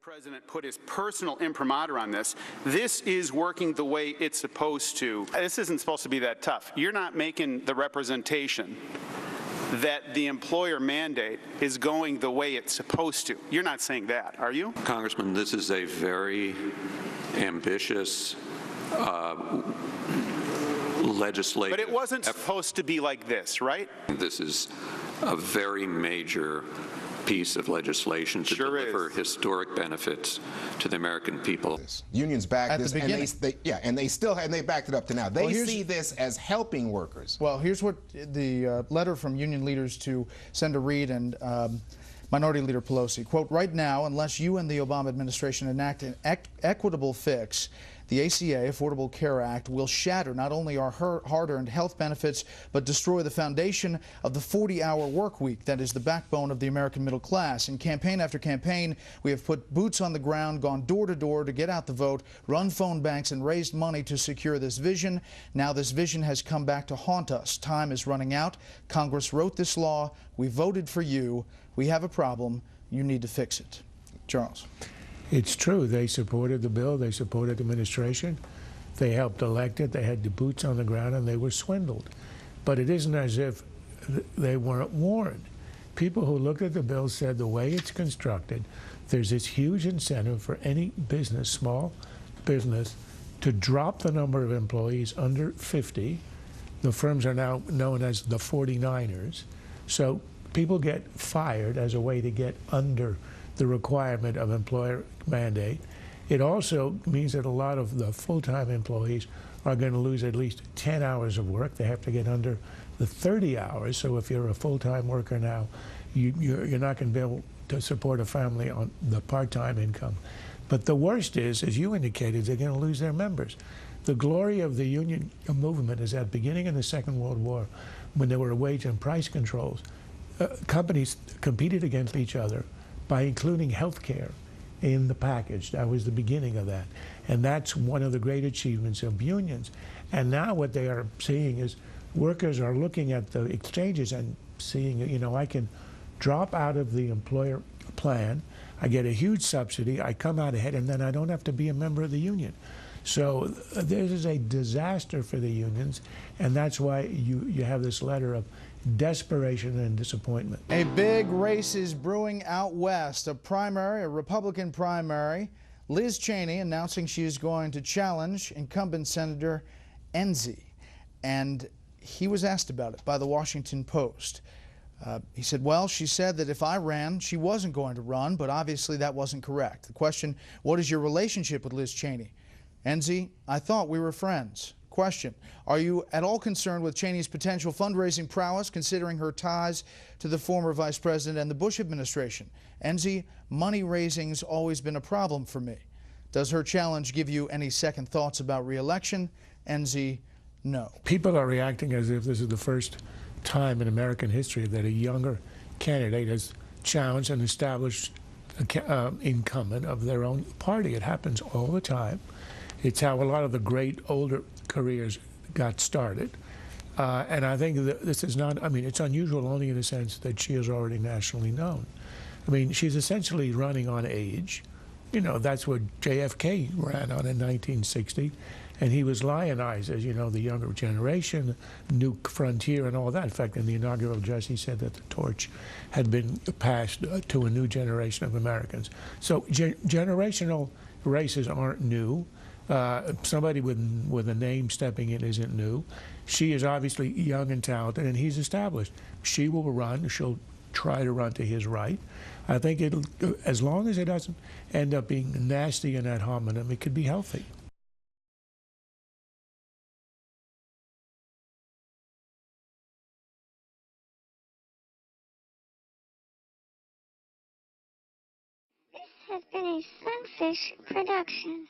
President put his personal imprimatur on this. This is working the way it's supposed to. This isn't supposed to be that tough. You're not making the representation that the employer mandate is going the way it's supposed to. You're not saying that, are you? Congressman, this is a very ambitious legislative. But it wasn't supposed to be like this, right? This is a very major piece of legislation to deliver historic benefits to the American people. Unions backed this, and they backed it up to now. They see this as helping workers. Well, here's what the letter from union leaders to Senator Reid and Minority Leader Pelosi. Quote, right now, unless you and the Obama administration enact an equitable fix, the ACA, Affordable Care Act, will shatter not only our hard-earned health benefits, but destroy the foundation of the 40-hour work week that is the backbone of the American middle class. In campaign after campaign, we have put boots on the ground, gone door to door to get out the vote, run phone banks, and raised money to secure this vision. Now this vision has come back to haunt us. Time is running out. Congress wrote this law. We voted for you. We have a problem. You need to fix it. Charles. It's true. They supported the bill. They supported the administration. They helped elect it. They had the boots on the ground, and they were swindled. But it isn't as if they weren't warned. People who looked at the bill said the way it's constructed, there's this huge incentive for any business, small business, to drop the number of employees under 50. The firms are now known as the 49ers. So people get fired as a way to get under the requirement of employer mandate. It also means that a lot of the full-time employees are going to lose at least 10 hours of work. They have to get under the 30 hours. So if you're a full-time worker now, you're not going to be able to support a family on the part-time income. But the worst is, as you indicated, they're going to lose their members. The glory of the union movement is at the beginning of the Second World War, when there were wage and price controls, companies competed against each other by including health care in the package. That was the beginning of that. And that's one of the great achievements of unions. And now what they are seeing is workers are looking at the exchanges and seeing, you know, I can drop out of the employer plan, I get a huge subsidy, I come out ahead, and then I don't have to be a member of the union. So this is a disaster for the unions, and that's why you have this letter of desperation and disappointment. A big race is brewing out west. A Republican primary. Liz Cheney announcing she is going to challenge incumbent Senator Enzi. And he was asked about it by the Washington Post. He said, well, she said that if I ran, she wasn't going to run, but obviously that wasn't correct. The question, what is your relationship with Liz Cheney? Enzi, I thought we were friends. Question, are you at all concerned with Cheney's potential fundraising prowess, considering her ties to the former vice president and the Bush administration? Enzi, money raising's always been a problem for me. Does her challenge give you any second thoughts about re-election? Enzi, no. People are reacting as if this is the first time in American history that a younger candidate has challenged an established incumbent of their own party. It happens all the time. It's how a lot of the great older careers got started. And I think that this is not, I mean, it's unusual only in the sense that she is already nationally known. I mean, she's essentially running on age. You know, that's what JFK ran on in 1960. And he was lionized as, you know, the younger generation, new frontier and all that. In fact, in the inaugural address, he said that the torch had been passed to a new generation of Americans. So generational races aren't new. Somebody with a name stepping in isn't new. She is obviously young and talented, and he's established. She will run. She'll try to run to his right. I think it'll, as long as it doesn't end up being nasty and ad hominem, it could be healthy. This has been a Sunfish production.